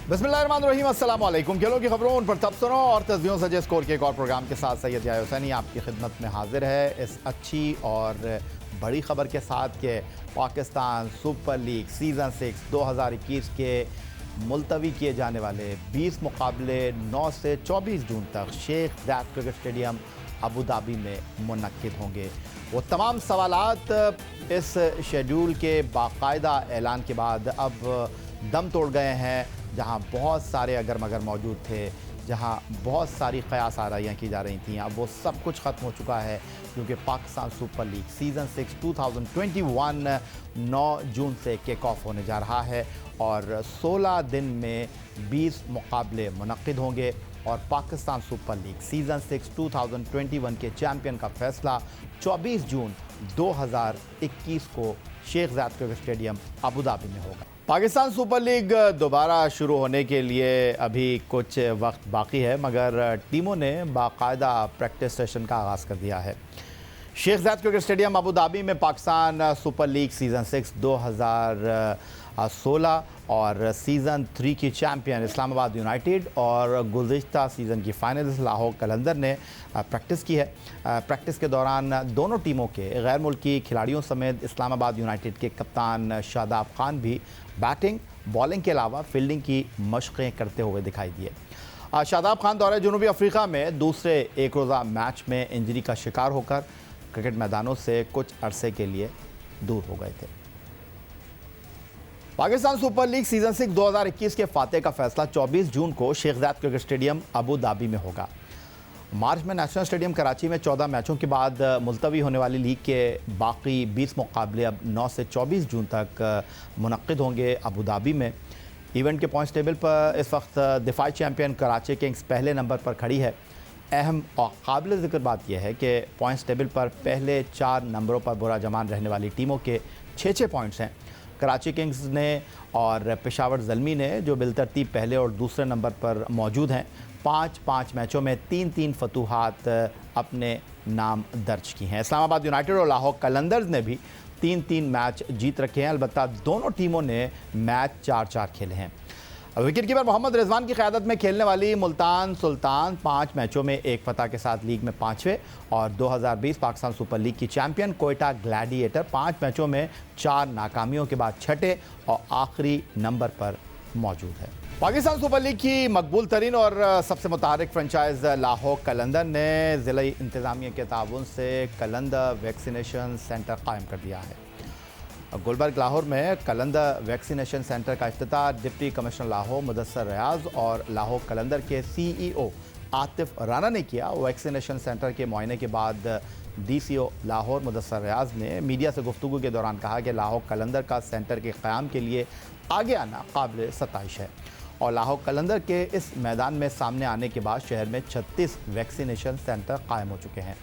बिस्मिल्लाहिर्रहमानिर्रहीम, अस्सलाम वालेकुम। खेलों की खबरों उन पर तब सुनो और तस्वीरों सजे स्कोर के एक और प्रोग्राम के साथ सैयद याह्या हुसैनी आपकी खिदमत में हाजिर है इस अच्छी और बड़ी खबर के साथ कि पाकिस्तान सुपर लीग सीज़न 6 2021 के मुलतवी किए जाने वाले 20 मुकाबले 9 से 24 जून तक Sheikh Zayed cricket stadium Abu Dhabi में मुनक्किद होंगे। वो तमाम सवालात इस शेड्यूल के बाकायदा ऐलान के बाद अब दम तोड़ गए हैं, जहां बहुत सारे अगर मगर मौजूद थे, जहां बहुत सारी क़यास आराइयाँ की जा रही थीं। अब वो सब कुछ ख़त्म हो चुका है क्योंकि पाकिस्तान सुपर लीग सीज़न 6 2021 9 जून से किक ऑफ होने जा रहा है और 16 दिन में 20 मुकाबले मुनक्किद होंगे और पाकिस्तान सुपर लीग सीज़न 6 2021 के चैम्पियन का फैसला 24 जून 2021 को Sheikh Zayed cricket stadium Abu Dhabi में होगा। पाकिस्तान सुपर लीग दोबारा शुरू होने के लिए अभी कुछ वक्त बाकी है, मगर टीमों ने बाकायदा प्रैक्टिस सेशन का आगाज़ कर दिया है। Sheikh Zayed cricket stadium Abu Dhabi में पाकिस्तान सुपर लीग सीज़न 6 2016 और सीज़न 3 की चैम्पियन इस्लामाबाद यूनाइटेड और गुज़िश्ता सीज़न की फाइनलिस्ट लाहौर कलंदर ने प्रैक्टिस की है। प्रैक्टिस के दौरान दोनों टीमों के गैर मुल्की खिलाड़ियों समेत इस्लामाबाद यूनाइटेड के कप्तान शादाब खान भी बैटिंग बॉलिंग के अलावा फील्डिंग की मशक़ें करते हुए दिखाई दिए। शादाब खान दौरे जनूबी अफ्रीका में दूसरे एक रोज़ा मैच में इंजरी का शिकार होकर क्रिकेट मैदानों से कुछ अरसे के लिए दूर हो गए थे। पाकिस्तान सुपर लीग सीज़न 6 2021 के फातेह का फैसला 24 जून को Sheikh Zayed cricket stadium Abu Dhabi में होगा। मार्च में नेशनल स्टेडियम कराची में 14 मैचों के बाद मुलतवी होने वाली लीग के बाकी 20 मुकाबले अब 9 से 24 जून तक मुनक्किद होंगे अबू धाबी में। इवेंट के पॉइंट्स टेबल पर इस वक्त दिफाई चैम्पियन कराची किंग्स पहले नंबर पर खड़ी है। अहम और काबिल ज़िक्र बात यह है कि पॉइंट्स टेबल पर पहले 4 नंबरों पर बुरा जमान रहने वाली टीमों के 6-6 पॉइंट्स हैं। कराची किंग्स ने और पेशावर ज़ल्मी ने जो बिलतरतीब पहले और दूसरे नंबर पर मौजूद हैं 5-5 मैचों में 3-3 फतूहात अपने नाम दर्ज की हैं। इस्लामाबाद यूनाइटेड और लाहौर कलंदर्स ने भी 3-3 मैच जीत रखे हैं। अलबत्ता दोनों टीमों ने मैच 4-4 खेले हैं। विकेट कीपर मोहम्मद रिजवान की क़यादत में खेलने वाली मुल्तान सुल्तान 5 मैचों में 1 फतह के साथ लीग में 5वें और 2020 पाकिस्तान सुपर लीग की चैम्पियन कोयटा ग्लैडिएटर 5 मैचों में 4 नाकामियों के बाद छठे और आखिरी नंबर पर मौजूद है। पाकिस्तान सुपर लीग की मकबूल तरीन और सबसे मुतहर्रिक फ्रेंचाइज लाहौर कलंदर ने ज़िला इंतज़ामिया के ताउन से कलंदर वैक्सीनेशन सेंटर कायम कर दिया है। गुलबर्ग लाहौर में कलंदर वैक्सीनेशन सेंटर का इफ्तिताह डिप्टी कमिश्नर लाहौर मुदस्सर रियाज और लाहौर कलंदर के CEO आतिफ राना ने किया। वैक्सीनेशन सेंटर के मुआयने के बाद DCO लाहौर मुदस्सर रियाज ने मीडिया से गुफ्तगू के दौरान कहा कि लाहौर कलंदर का सेंटर के क़याम के लिए आगे आना काबिल सताइश है और लाहौर कलंदर के इस मैदान में सामने आने के बाद शहर में 36 वैक्सीनेशन सेंटर कायम हो चुके हैं।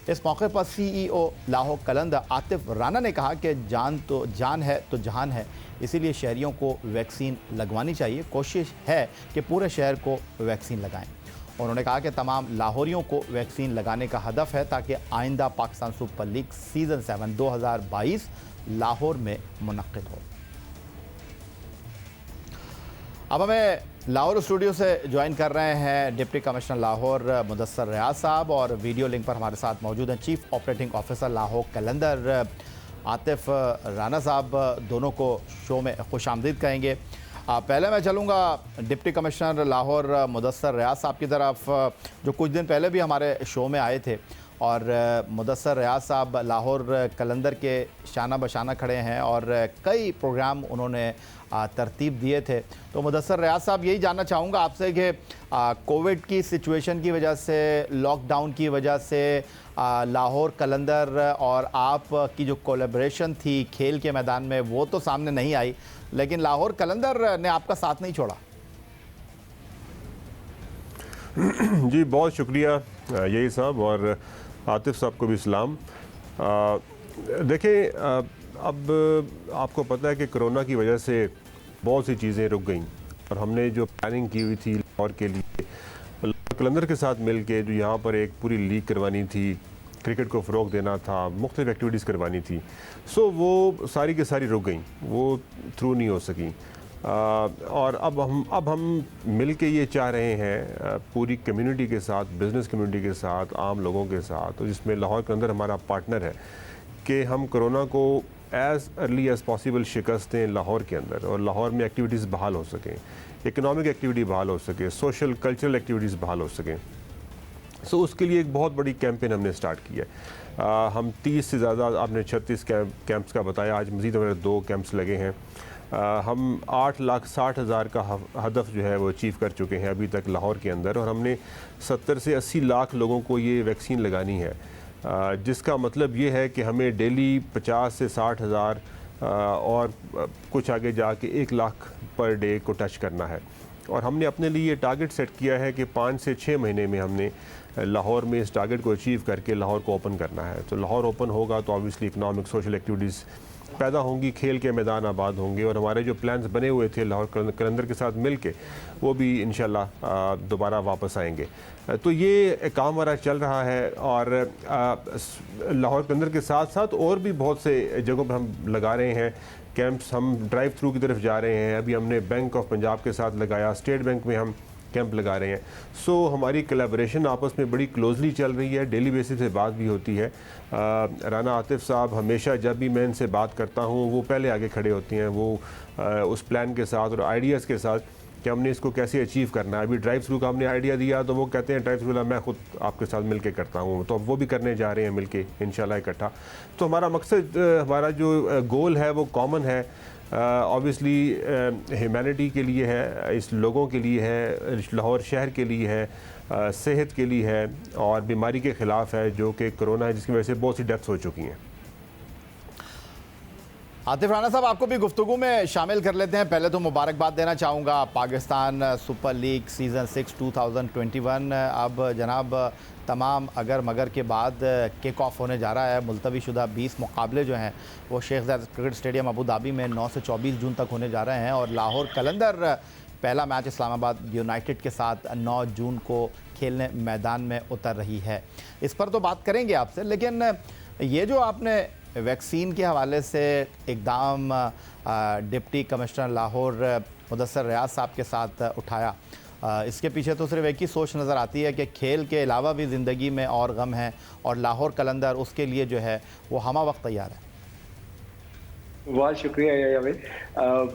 इस मौके पर CEO लाहौर कलंदर आतिफ राना ने कहा कि जान तो जान है तो जहान है, इसीलिए शहरियों को वैक्सीन लगवानी चाहिए। कोशिश है कि पूरे शहर को वैक्सीन लगाएं। उन्होंने कहा कि तमाम लाहौरियों को वैक्सीन लगाने का हदफ है ताकि आइंदा Pakistan super league season 7 2022 Lahore में मुनक्किद हो। अब हमें लाहौर स्टूडियो से ज्वाइन कर रहे हैं डिप्टी कमिश्नर लाहौर मुदस्सर रियाज साहब और वीडियो लिंक पर हमारे साथ मौजूद हैं चीफ ऑपरेटिंग ऑफिसर लाहौर कलंदर आतिफ राना साहब। दोनों को शो में खुश आमदीद कहेंगे। पहले मैं चलूँगा डिप्टी कमिश्नर लाहौर मुदस्सर रियाज साहब की तरफ, जो कुछ दिन पहले भी हमारे शो में आए थे और मुदस्सर रियाज साहब लाहौर कलंदर के शाना बशाना खड़े हैं और कई प्रोग्राम उन्होंने तरतीब दिए थे। तो मुदस्सर रियाज साहब, यही जानना चाहूँगा आपसे कि कोविड की सिचुएशन की वजह से, लॉकडाउन की वजह से लाहौर कलंदर और आप की जो कोलैबोरेशन थी खेल के मैदान में वो तो सामने नहीं आई, लेकिन लाहौर कलंदर ने आपका साथ नहीं छोड़ा। जी बहुत शुक्रिया यही साहब और आतिफ साहब को भी सलाम। देखिए अब आपको पता है कि कोरोना की वजह से बहुत सी चीज़ें रुक गईं और हमने जो प्लानिंग की हुई थी लाहौर के लिए कलंदर के साथ मिल के जो यहाँ पर एक पूरी लीग करवानी थी, क्रिकेट को फ़रोग देना था, मुख्तलिफ एक्टिविटीज़ करवानी थी, सो वो सारी की सारी रुक गई, वो थ्रू नहीं हो सकी। और अब हम मिल के ये चाह रहे हैं पूरी कम्युनिटी के साथ, बिज़नेस कम्युनिटी के साथ, आम लोगों के साथ, जिसमें लाहौर के अंदर हमारा पार्टनर है, कि हम कोरोना को एज़ अर्ली एज़ पॉसिबल शिकस्त दें लाहौर के अंदर, और लाहौर में एक्टिविटीज़ बहाल हो सकें, इकनॉमिक एक्टिविटी बहाल हो सके, सोशल कल्चरल एक्टिविटीज़ बहाल हो सकें। सो उसके लिए एक बहुत बड़ी कैंपेन हमने स्टार्ट की है। हम 30 से ज़्यादा, आपने 36 कैंप्स का बताया, आज मज़ीद हमारे 2 कैंप्स लगे हैं। हम 8,60,000 का हदफ जो है वो अचीव कर चुके हैं अभी तक लाहौर के अंदर, और हमने 70 से 80 लाख लोगों को ये वैक्सीन लगानी है, जिसका मतलब ये है कि हमें डेली 50 से 60 हज़ार और कुछ आगे जाके 1 लाख पर डे को टच करना है। और हमने अपने लिए ये टारगेट सेट किया है कि 5 से 6 महीने में हमने लाहौर में इस टारगेट को अचीव करके लाहौर को ओपन करना है। तो लाहौर ओपन होगा तो ऑब्वियसली इकनॉमिक सोशल एक्टिविटीज़ पैदा होंगी, खेल के मैदान आबाद होंगे, और हमारे जो प्लान्स बने हुए थे लाहौर कलंदर के साथ मिल के, वो भी इंशाल्लाह दोबारा वापस आएंगे। तो ये काम हमारा चल रहा है, और लाहौर कलंदर के साथ साथ और भी बहुत से जगहों पर हम लगा रहे हैं कैंप्स। हम ड्राइव थ्रू की तरफ जा रहे हैं, अभी हमने बैंक ऑफ पंजाब के साथ लगाया, स्टेट बैंक में हम कैंप लगा रहे हैं। सो हमारी कोलैबोरेशन आपस में बड़ी क्लोजली चल रही है, डेली बेसिस पे बात भी होती है। राना आतिफ साहब हमेशा जब भी मैं इनसे बात करता हूँ वो पहले आगे खड़े होती हैं, वो उस प्लान के साथ और आइडियाज़ के साथ कि हमने इसको कैसे अचीव करना है। अभी ड्राइव थ्रू का हमने आइडिया दिया तो वो कहते हैं ड्राइव थ्रू मैं खुद आपके साथ मिल के करता हूँ, तो वो भी करने जा रहे हैं मिल के इंशाल्लाह इकट्ठा। तो हमारा मकसद, हमारा जो गोल है वो कॉमन है, ऑब्वियसली ह्यूमैनिटी के लिए है, इस लोगों के लिए है, लाहौर शहर के लिए है, सेहत के लिए है, और बीमारी के ख़िलाफ़ है जो कि कोरोना है, जिसकी वजह से बहुत सी डेथ्स हो चुकी हैं। आतिफ राना साहब, आपको भी गुफ्तगू में शामिल कर लेते हैं। पहले तो मुबारकबाद देना चाहूँगा, पाकिस्तान सुपर लीग सीज़न 6 2021 अब जनाब तमाम अगर मगर के बाद किक ऑफ होने जा रहा है। मुलतवी शुदा 20 मुकाबले जो हैं वो Sheikh Zayed cricket stadium Abu Dhabi में 9 से 24 जून तक होने जा रहे हैं, और लाहौर कलंदर पहला मैच इस्लामाबाद यूनाइटेड के साथ 9 जून को खेलने मैदान में उतर रही है। इस पर तो बात करेंगे आपसे, लेकिन ये जो आपने वैक्सीन के हवाले से इक़दाम डिप्टी कमिश्नर लाहौर मुदस्सर रियाज साहब के साथ उठाया, इसके पीछे तो सिर्फ एक ही सोच नज़र आती है कि खेल के अलावा भी ज़िंदगी में और गम है, और लाहौर कलंदर उसके लिए जो है वो हमा वक्त तैयार है। बहुत शुक्रिया या भाई।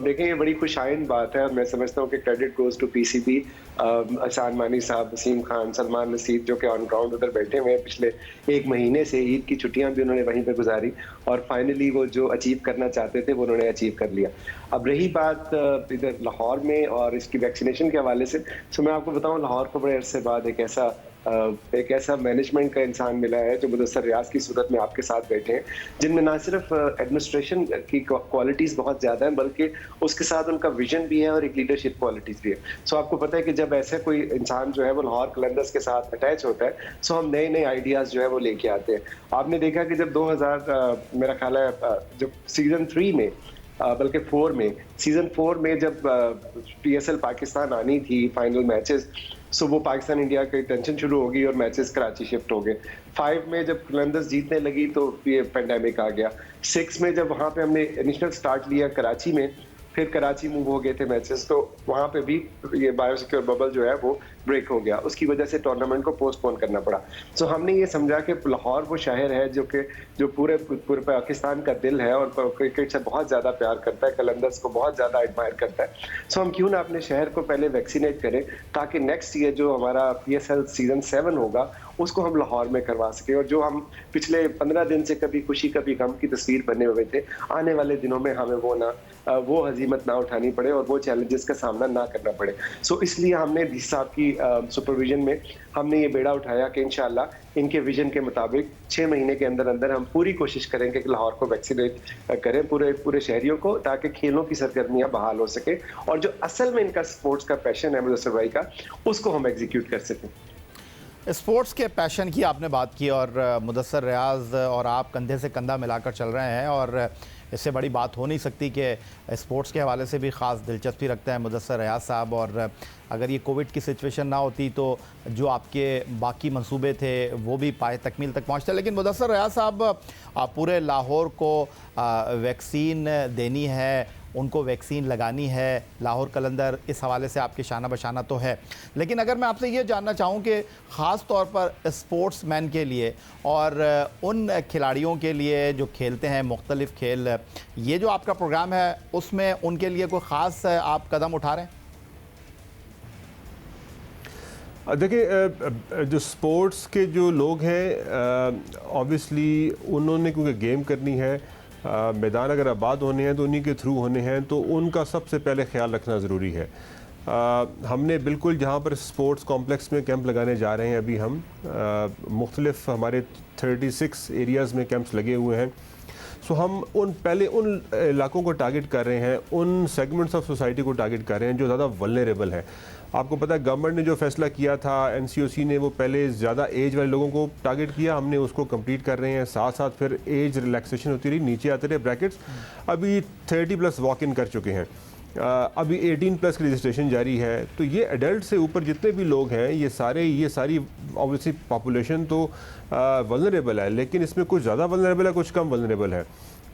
देखें, ये बड़ी खुशाइन बात है, और मैं समझता हूँ कि क्रेडिट गोज़ टू पीसीबी, अहसान मानी साहब, वसीम खान, सलमान रशीद, जो कि ऑन ग्राउंड उधर बैठे हुए हैं। पिछले 1 महीने से ईद की छुट्टियां भी उन्होंने वहीं पे गुजारी, और फाइनली वो जो अचीव करना चाहते थे वो उन्होंने अचीव कर लिया। अब रही बात इधर लाहौर में और इसकी वैक्सीनेशन के हवाले से, तो मैं आपको बताऊँ, लाहौर को बड़े अरसे बाद एक ऐसा मैनेजमेंट का इंसान मिला है जो मुदस्सर रियाज की सूरत में आपके साथ बैठे हैं, जिनमें ना सिर्फ एडमिनिस्ट्रेशन की क्वालिटीज़ बहुत ज़्यादा हैं, बल्कि उसके साथ उनका विजन भी है और एक लीडरशिप क्वालिटीज़ भी है। सो आपको पता है कि जब ऐसा कोई इंसान जो है वो लाहौर कलंदर्स के साथ अटैच होता है, सो हम नए नए आइडियाज़ जो है वो लेके आते हैं। आपने देखा कि जब 2000 मेरा ख्याल है जब सीज़न 3 में, बल्कि 4 में, सीज़न 4 में जब PSL पाकिस्तान आनी थी फाइनल मैचेस, सो वो पाकिस्तान इंडिया की टेंशन शुरू हो गई और मैचेस कराची शिफ्ट हो गए। 5 में जब कलंदर्स जीतने लगी तो ये पेंडेमिक आ गया। 6 में जब वहाँ पे हमने इनिशियल स्टार्ट लिया कराची में, फिर कराची मूव हो गए थे मैचेस, तो वहाँ पे भी ये बायोसिक्योर बबल जो है वो ब्रेक हो गया, उसकी वजह से टूर्नामेंट को पोस्टपोन करना पड़ा। सो हमने ये समझा कि लाहौर वो शहर है जो पूरे पाकिस्तान का दिल है और क्रिकेट से बहुत ज़्यादा प्यार करता है, कलंदर्स को बहुत ज़्यादा एडमायर करता है। सो हम क्यों ना अपने शहर को पहले वैक्सीनेट करें, ताकि नेक्स्ट ईयर जो हमारा PSL सीज़न 7 होगा उसको हम लाहौर में करवा सकें, और जो हम पिछले 15 दिन से कभी खुशी कभी गम की तस्वीर बने हुए थे, आने वाले दिनों में हमें वो हजीमत ना उठानी पड़े और वो चैलेंजेस का सामना ना करना पड़े। सो इसलिए हमने डी साहब की सुपरविजन में हमने ये बेड़ा उठाया कि इंशाल्लाह इनके विजन के मुताबिक 6 महीने के अंदर अंदर हम पूरी कोशिश करेंगे कि लाहौर को वैक्सीनेट करें पूरे शहरियों को, ताकि खेलों की सरगर्मियां बहाल हो सके, और जो असल में इनका स्पोर्ट्स का पैशन है मुदस्सर भाई का, उसको हम एग्जीक्यूट कर सकें। स्पोर्ट्स के पैशन की आपने बात की, और मुदस्सर रियाज और आप कंधे से कंधा मिलाकर चल रहे हैं, और इससे बड़ी बात हो नहीं सकती कि स्पोर्ट्स के हवाले से भी ख़ास दिलचस्पी रखते हैं मुदस्सर रियाज साहब। और अगर ये कोविड की सिचुएशन ना होती तो जो आपके बाकी मंसूबे थे वो भी पाए तकमील तक पहुँचते। लेकिन मुदस्सर रियाज साहब, पूरे लाहौर को वैक्सीन देनी है, उनको वैक्सीन लगानी है। लाहौर कलंदर इस हवाले से आपके शाना बशाना तो है, लेकिन अगर मैं आपसे ये जानना चाहूँ कि ख़ास तौर पर स्पोर्ट्समैन के लिए और उन खिलाड़ियों के लिए जो खेलते हैं मुख्तलिफ़ खेल, ये जो आपका प्रोग्राम है उसमें उनके लिए कोई ख़ास आप कदम उठा रहे हैं? देखिए, जो स्पोर्ट्स के जो लोग हैं ऑब्वियसली उन्होंने क्योंकि गेम करनी है, मैदान अगर आबाद होने हैं तो उन्हीं के थ्रू होने हैं, तो उनका सबसे पहले ख्याल रखना ज़रूरी है। हमने बिल्कुल जहाँ पर स्पोर्ट्स कॉम्प्लेक्स में कैंप लगाने जा रहे हैं अभी हम मुख्तलिफ हमारे 36 एरियाज़ में कैंप्स लगे हुए हैं। सो हम उन इलाकों को टारगेट कर रहे हैं, उन सेगमेंट्स ऑफ सोसाइटी को टारगेट कर रहे हैं जो ज़्यादा वल्नरेबल है। आपको पता है गवर्नमेंट ने जो फैसला किया था, NCOC ने, वो पहले ज़्यादा एज वाले लोगों को टारगेट किया, हमने उसको कंप्लीट कर रहे हैं। साथ साथ फिर एज रिलैक्सेशन होती रही, नीचे आते रहे ब्रैकेट्स। अभी 30+ वॉक इन कर चुके हैं, अभी 18+ की रजिस्ट्रेशन जारी है। तो ये एडल्ट से ऊपर जितने भी लोग हैं ये सारी ऑब्वियसली पॉपुलेशन तो वल्नरेबल है, लेकिन इसमें कुछ ज़्यादा वल्नरेबल है, कुछ कम वल्नरेबल है।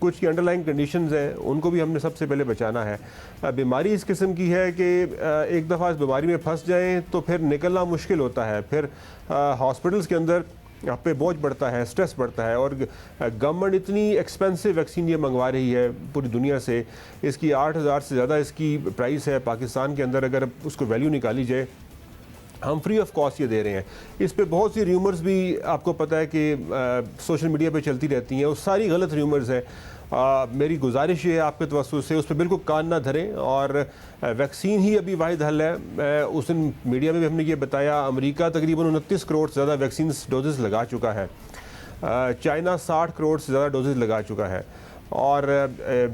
कुछ की अंडरलाइन कंडीशंस हैं, उनको भी हमने सबसे पहले बचाना है। बीमारी इस किस्म की है कि एक दफ़ा इस बीमारी में फंस जाएं तो फिर निकलना मुश्किल होता है, फिर हॉस्पिटल्स के अंदर आप पे बोझ बढ़ता है, स्ट्रेस बढ़ता है। और गवर्नमेंट इतनी एक्सपेंसिव वैक्सीन ये मंगवा रही है पूरी दुनिया से, इसकी 8,000 से ज़्यादा इसकी प्राइस है। पाकिस्तान के अंदर अगर उसको वैल्यू निकाली जाए, हम फ्री ऑफ कॉस्ट ये दे रहे हैं। इस पे बहुत सी र्यूमर्स भी आपको पता है कि सोशल मीडिया पे चलती रहती हैं, वो सारी गलत र्यूमर्स हैं। मेरी गुजारिश ये है आपके तवस्सुस से उस पर बिल्कुल कान ना धरें, और वैक्सीन ही अभी वाहिद हल है। उस दिन मीडिया में भी हमने ये बताया, अमेरिका तकरीबन 29 करोड़ से ज़्यादा वैक्सीन डोजेज़ लगा चुका है, चाइना 60 करोड़ से ज़्यादा डोजेज़ लगा चुका है, और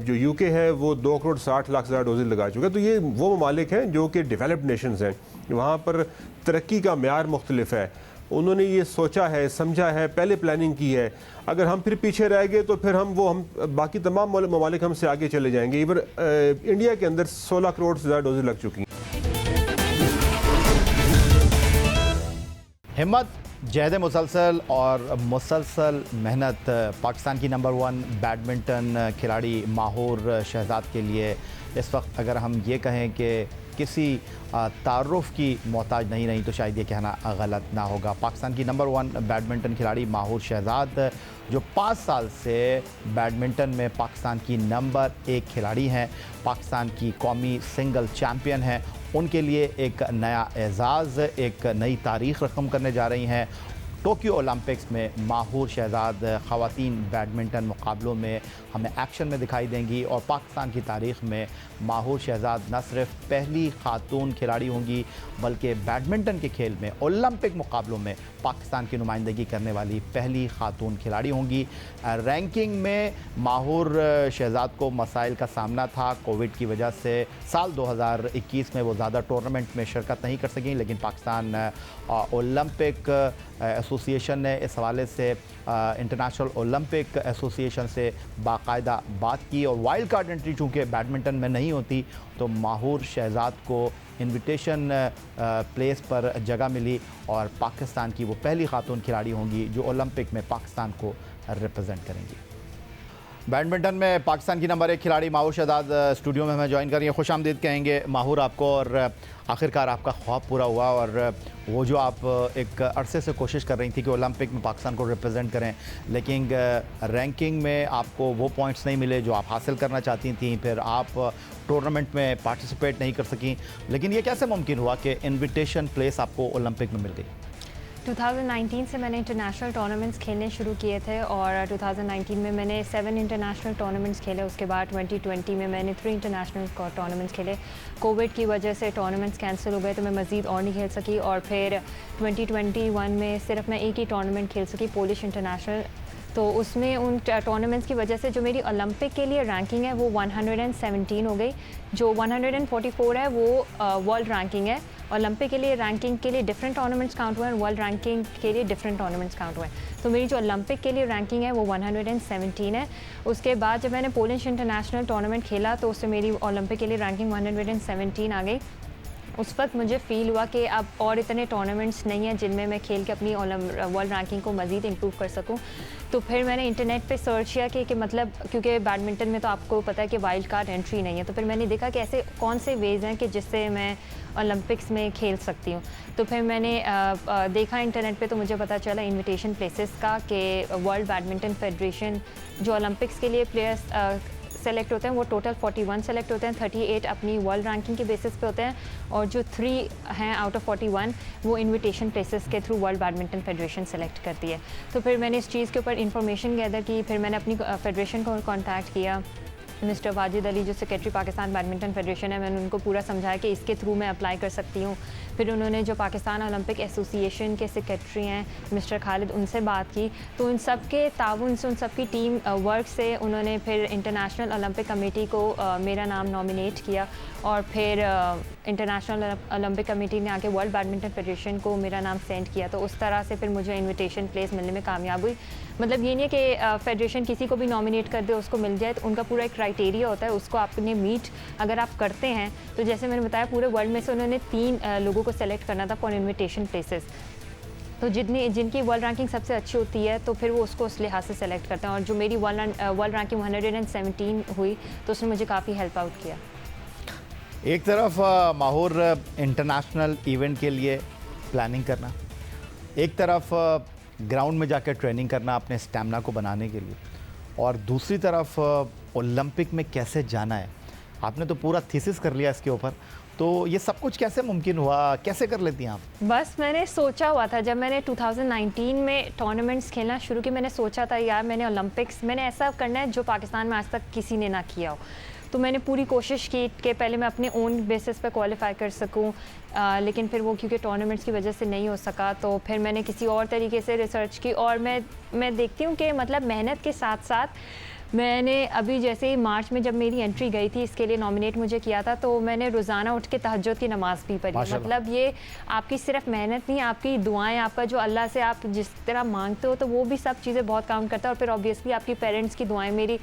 जो UK है वो 2 करोड़ 60 लाख से ज़्यादा डोजेज़ लगा चुका है। तो ये वो ममालिक हैं जो कि डेवलप्ड नेशंस हैं, वहाँ पर तरक्की का म्यार मुख्तलिफ है। उन्होंने ये सोचा है, समझा है, पहले प्लानिंग की है। अगर हम फिर पीछे रह गए तो फिर हम बाकी तमाम ममालिक हमसे आगे चले जाएंगे। इवन इंडिया के अंदर 16 करोड़ से ज़्यादा डोजेज लग चुकी हैं। हिम्मत, जहद मुसलसल और मुसलसल मेहनत पाकिस्तान की नंबर 1 बैडमिंटन खिलाड़ी माहूर शहजाद के लिए इस वक्त अगर हम ये कहें कि किसी तारुफ की मोहताज नहीं रही तो शायद ये कहना गलत ना होगा। पाकिस्तान की नंबर 1 बैडमिंटन खिलाड़ी माहूर शहजाद जो 5 साल से बैडमिंटन में पाकिस्तान की नंबर 1 खिलाड़ी हैं, पाकिस्तान की कौमी सिंगल चैम्पियन हैं, उनके लिए एक नया एजाज़, एक नई तारीख़ रकम करने जा रही हैं। टोक्यो ओलंपिक्स में माहूर शहजाद ख़वातीन बैडमिंटन मुकाबलों में हमें एक्शन में दिखाई देंगी, और पाकिस्तान की तारीख़ में माहूर शहजाद न सिर्फ पहली खातून खिलाड़ी होंगी बल्कि बैडमिंटन के खेल में ओलंपिक मुकाबलों में पाकिस्तान की नुमाइंदगी करने वाली पहली खातून खिलाड़ी होंगी। रैंकिंग में माहूर शहजाद को मसाइल का सामना था, कोविड की वजह से साल 2021 में वो ज़्यादा टूर्नामेंट में शिरकत नहीं कर सकें, लेकिन पाकिस्तान ओलंपिक एसोसिएशन ने इस हवाले से इंटरनेशनल ओलंपिक एसोसिएशन से बाकायदा बात की, और वाइल्ड कार्ड एंट्री चूँकि बैडमिंटन में नहीं होती तो माहूर शहजाद को इनविटेशन प्लेस पर जगह मिली, और पाकिस्तान की वो पहली खातून खिलाड़ी होंगी जो ओलंपिक में पाकिस्तान को रिप्रेजेंट करेंगी। बैडमिंटन में पाकिस्तान की नंबर 1 खिलाड़ी माहूर शहजाद स्टूडियो में हमें ज्वाइन कर रही है। खुश आमदीद कहेंगे माहूर आपको, और आखिरकार आपका ख्वाब पूरा हुआ, और वो जो आप एक अरसे से कोशिश कर रही थी कि ओलंपिक में पाकिस्तान को रिप्रेजेंट करें, लेकिन रैंकिंग में आपको वो पॉइंट्स नहीं मिले जो आप हासिल करना चाहती थी, फिर आप टूर्नामेंट में पार्टिसिपेट नहीं कर सकी, लेकिन ये कैसे मुमकिन हुआ कि इन्विटेशन प्लेस आपको ओलंपिक में मिल गई? 2019 से मैंने इंटरनेशनल टूर्नामेंट्स खेलने शुरू किए थे, और 2019 में मैंने 7 इंटरनेशनल टूर्नामेंट्स खेले। उसके बाद 2020 में मैंने 3 इंटरनेशनल टूर्नामेंट्स खेले। कोविड की वजह से टूर्नामेंट्स कैंसिल हो गए तो मैं मज़ीद और नहीं खेल सकी, और फिर 2021 में सिर्फ मैं एक ही टूर्नामेंट खेल सकी, पोलिश इंटरनेशनल। तो उसमें उन टूर्नामेंट्स की वजह से जो मेरी ओलंपिक के लिए रैंकिंग है वो 117 हो गई। जो 144 है वो वर्ल्ड रैंकिंग है। ओलंपिक के लिए रैंकिंग के लिए डिफरेंट टूर्नामेंट्स काउंट हुए हैं, वर्ल्ड रैंकिंग के लिए डिफरेंट टूर्नामेंट्स काउंट हुए हैं। तो मेरी जो ओलंपिक के लिए रैंकिंग है वो 117 है। उसके बाद जब मैंने पोलिश इंटरनेशनल टूर्नामेंट खेला तो उससे मेरी ओलंपिक के लिए रैंकिंग 117 आ गई। उस वक्त मुझे फ़ील हुआ कि अब और इतने टूर्नामेंट्स नहीं हैं जिनमें मैं खेल के अपनी वर्ल्ड रैंकिंग को मज़ीद इम्प्रूव कर सकूं। तो फिर मैंने इंटरनेट पे सर्च किया कि मतलब क्योंकि बैडमिंटन में तो आपको पता है कि वाइल्ड कार्ड एंट्री नहीं है, तो फिर मैंने देखा कि ऐसे कौन से वेज़ हैं कि जिससे मैं ओलंपिक्स में खेल सकती हूँ। तो फिर मैंने देखा इंटरनेट पे, तो मुझे पता चला इनविटेशन प्लेसेस का कि वर्ल्ड बैडमिंटन फेडरेशन जो ओलंपिक्स के लिए प्लेयर्स सेलेक्ट होते हैं वो टोटल 41 सेलेक्ट होते हैं, 38 अपनी वर्ल्ड रैंकिंग के बेसिस पे होते हैं और जो 3 हैं आउट ऑफ 41 वो इनविटेशन प्लेसेस के through world badminton federation select करती है। तो फिर मैंने इस चीज़ के ऊपर इंफॉर्मेशन गैदर की, फिर मैंने अपनी फेडरेशन को कॉन्टैक्ट किया। मिस्टर वाजिद अली जो सेक्रेटरी पाकिस्तान बैडमिंटन फेडरेशन है, मैंने उनको पूरा समझाया कि इसके थ्रू मैं अप्लाई कर सकती हूँ। फिर उन्होंने जो पाकिस्तान ओलंपिक एसोसिएशन के सेक्रेटरी हैं मिस्टर खालिद, उनसे बात की, तो उन सब के ताउन से, उन सब की टीम वर्क से उन्होंने फिर इंटरनेशनल ओलंपिक कमेटी को मेरा नाम नॉमिनेट किया और फिर इंटरनेशनल ओलंपिक कमेटी ने आके वर्ल्ड बैडमिंटन फेडरेशन को मेरा नाम सेंड किया। तो उस तरह से फिर मुझे इनविटेशन प्लेस मिलने में कामयाब हुई। मतलब ये नहीं है कि फेडरेशन किसी को भी नॉमिनेट कर दे उसको मिल जाए, तो उनका पूरा एक क्राइटेरिया होता है, उसको आपने मीट अगर आप करते हैं। तो जैसे मैंने बताया पूरे वर्ल्ड में से उन्होंने 3 लोगों को सेलेक्ट करना था फॉर इनविटेशन प्लेसेस। तो जिनकी वर्ल्ड रैंकिंग सबसे अच्छी होती है तो फिर वो उसको उस लिहाज से सेलेक्ट करते हैं, और जो मेरी वर्ल्ड रैंकिंग 117 हुई तो उसने मुझे काफ़ी हेल्प आउट किया। एक तरफ माहौर इंटरनेशनल इवेंट के लिए प्लानिंग करना, एक तरफ ग्राउंड में जाकर ट्रेनिंग करना अपने स्टैमिना को बनाने के लिए, और दूसरी तरफ ओलंपिक में कैसे जाना है। आपने तो पूरा थीसिस कर लिया इसके ऊपर, तो ये सब कुछ कैसे मुमकिन हुआ, कैसे कर लेती हैं आप? बस मैंने सोचा हुआ था, जब मैंने 2019 में टूर्नामेंट्स खेलना शुरू की, मैंने सोचा था यार मैंने ओलंपिक्स मैंने ऐसा करना है जो पाकिस्तान में आज तक किसी ने ना किया हो। तो मैंने पूरी कोशिश की कि पहले मैं अपने ओन बेसिस पे क्वालिफाई कर सकूं, लेकिन फिर वो क्योंकि टूर्नामेंट्स की वजह से नहीं हो सका, तो फिर मैंने किसी और तरीके से रिसर्च की। और मैं देखती हूँ कि मतलब मेहनत के साथ साथ मैंने अभी जैसे ही मार्च में जब मेरी एंट्री गई थी इसके लिए नॉमिनेट मुझे किया था, तो मैंने रोज़ाना उठ के तहज्जुद की नमाज़ भी पढ़ी। मतलब ये आपकी सिर्फ मेहनत नहीं, आपकी दुआएं, आपका जो अल्लाह से आप जिस तरह मांगते हो, तो वो भी सब चीज़ें बहुत काउंट करता है। और फिर ऑब्वियसली आपकी पेरेंट्स की दुआएं, मेरी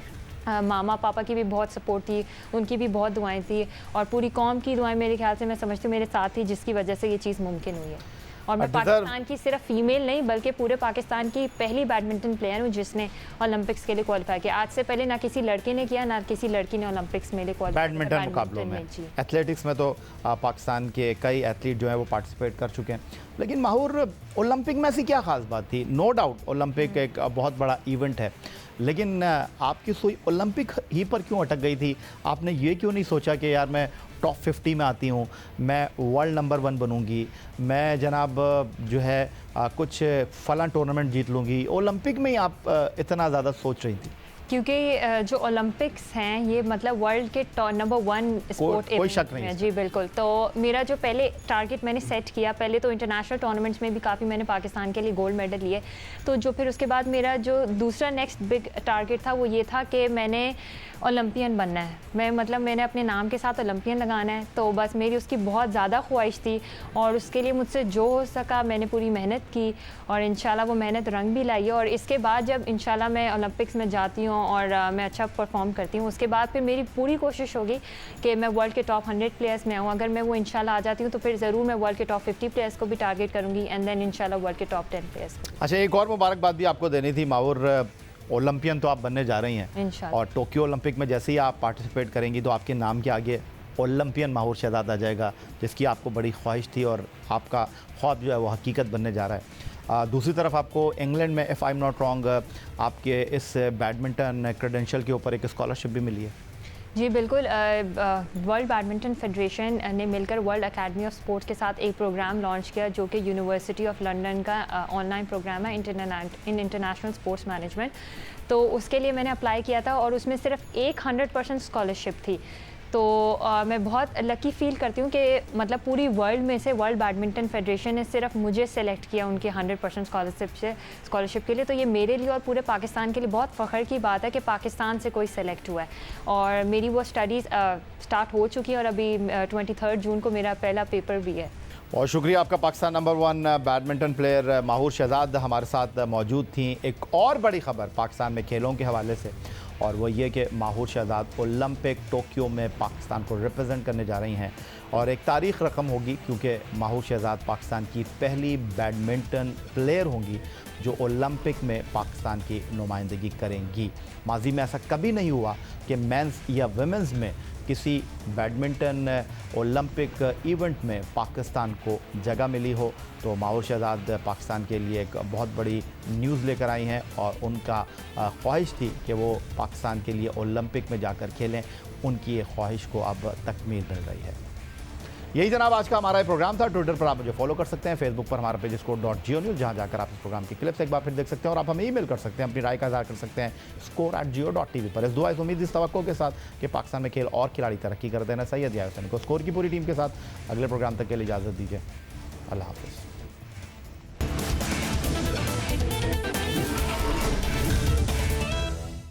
मामा पापा की भी बहुत सपोर्ट थी, उनकी भी बहुत दुआएं थी, और पूरी कौम की दुआएं मेरे ख्याल से मैं समझती हूँ मेरे साथ थी, जिसकी वजह से ये चीज़ मुमकिन हुई है। और मैं पाकिस्तान की सिर्फ फीमेल नहीं बल्कि पूरे पाकिस्तान की पहली बैडमिंटन प्लेयर हूँ जिसने ओलंपिक्स के लिए क्वालिफाई किया। आज से पहले ना किसी लड़के ने किया, ना किसी लड़की ने ओलंपिक्स में क्वालिफाई बैडमिंटन मुकाबलों में। एथलेटिक्स में तो पाकिस्तान के कई एथलीट जो है वो पार्टिसिपेट कर चुके हैं, लेकिन माहौर ओलंपिक में ऐसी क्या खास बात थी? नो डाउट ओलंपिक एक बहुत बड़ा इवेंट है, लेकिन आपकी सुई ओलंपिक ही पर क्यों अटक गई थी? आपने ये क्यों नहीं सोचा कि यार मैं टॉप 50 में आती हूँ, मैं वर्ल्ड नंबर 1 बनूँगी, मैं जनाब जो है कुछ फलां टूर्नामेंट जीत लूँगी? ओलंपिक में ही आप इतना ज़्यादा सोच रही थी? क्योंकि जो ओलंपिक्स हैं ये मतलब वर्ल्ड के नंबर 1 स्पोर्ट कोई शक नहीं है। जी बिल्कुल। तो मेरा जो पहले टारगेट मैंने सेट किया, पहले तो इंटरनेशनल टूर्नामेंट्स में भी काफ़ी मैंने पाकिस्तान के लिए गोल्ड मेडल लिए, तो जो फिर उसके बाद मेरा जो दूसरा नेक्स्ट बिग टारगेट था वो ये था कि मैंने ओलंपियन बनना है। मैंने अपने नाम के साथ ओलंपियन लगाना है, तो बस मेरी उसकी बहुत ज़्यादा ख्वाहिश थी, और उसके लिए मुझसे जो हो सका मैंने पूरी मेहनत की, और इंशाल्लाह वो मेहनत रंग भी लाई है। और इसके बाद जब इंशाल्लाह मैं ओलंपिक्स में जाती हूँ और मैं अच्छा परफॉर्म करती हूँ, उसके बाद फिर मेरी पूरी कोशिश होगी कि मैं वर्ल्ड के टॉप 100 प्लेयर्स में आऊँ। अगर मैं वो इंशाल्लाह आ जाती हूँ तो फिर ज़रूर मैं वर्ल्ड के टॉप 50 प्लेयर्स को भी टारगेट करूँगी, एंड देन इंशाल्लाह वर्ल्ड के टॉप 10 प्लेयर्स को। अच्छा, एक और मुबारकबाद भी आपको देनी थी माहौर, ओलंपियन तो आप बनने जा रही हैं, इंशाल्लाह। और टोक्यो ओलंपिक में जैसे ही आप पार्टिसिपेट करेंगी तो आपके नाम के आगे ओलंपियन माहौर शहजाद आ जाएगा, जिसकी आपको बड़ी ख्वाहिश थी और आपका ख्वाब जो है वो हकीकत बनने जा रहा है। दूसरी तरफ आपको इंग्लैंड में, if I am not wrong, आपके इस बैडमिंटन क्रेडेंशियल के ऊपर एक स्कॉलरशिप भी मिली है। जी बिल्कुल। वर्ल्ड बैडमिंटन फेडरेशन ने मिलकर वर्ल्ड एकेडमी ऑफ स्पोर्ट्स के साथ एक प्रोग्राम लॉन्च किया जो कि यूनिवर्सिटी ऑफ लंदन का ऑनलाइन प्रोग्राम है इन इंटरनेशनल स्पोर्ट्स मैनेजमेंट। तो उसके लिए मैंने अप्लाई किया था और उसमें सिर्फ एक 100% स्कॉलरशिप थी। तो मैं बहुत लकी फ़ील करती हूँ कि मतलब पूरी वर्ल्ड में से वर्ल्ड बैडमिंटन फेडरेशन ने सिर्फ मुझे सेलेक्ट किया उनके 100% स्कॉलरशिप के लिए। तो ये मेरे लिए और पूरे पाकिस्तान के लिए बहुत फ़ख्र की बात है कि पाकिस्तान से कोई सेलेक्ट हुआ है। और मेरी वो स्टडीज़ स्टार्ट हो चुकी है और अभी 23 जून को मेरा पहला पेपर भी है। बहुत शुक्रिया आपका। Pakistan number 1 badminton player Mahoor Shahzad हमारे साथ मौजूद थी। एक और बड़ी खबर पाकिस्तान में खेलों के हवाले से, और वो ये कि माहौर शहजाद ओलंपिक टोक्यो में पाकिस्तान को रिप्रेजेंट करने जा रही हैं, और एक तारीख रकम होगी, क्योंकि माहूर शहजाद पाकिस्तान की पहली बैडमिंटन प्लेयर होंगी जो ओलंपिक में पाकिस्तान की नुमाइंदगी करेंगी। माजी में ऐसा कभी नहीं हुआ कि मेंस या वुमेंस में किसी बैडमिंटन ओलंपिक इवेंट में पाकिस्तान को जगह मिली हो। तो माहूर शहजाद पाकिस्तान के लिए एक बहुत बड़ी न्यूज़ लेकर आई हैं और उनका ख्वाहिश थी कि वो पाकिस्तान के लिए ओलंपिक में जाकर खेलें। उनकी ये ख्वाहिश को अब तकमील मिल रही है। यही जनाब आज का हमारा प्रोग्राम था। ट्विटर पर आप मुझे फॉलो कर सकते हैं, फेसबुक पर हमारा पेज score.geo.news, जहां जाकर आप इस प्रोग्राम की क्लिप्स एक बार फिर देख सकते हैं और आप हमें ईमेल कर सकते हैं, अपनी राय का इज़हार कर सकते हैं score@geo.tv पर। इस दुआ इस उम्मीद इस तवक्को के साथ कि पाकिस्तान में खेल और खिलाड़ी तरक्की कर देना। सैयद यार हुसैन को स्कोर की पूरी टीम के साथ अगले प्रोग्राम तक के लिए इजाज़त दीजिए। अल्लाह हाफिज़।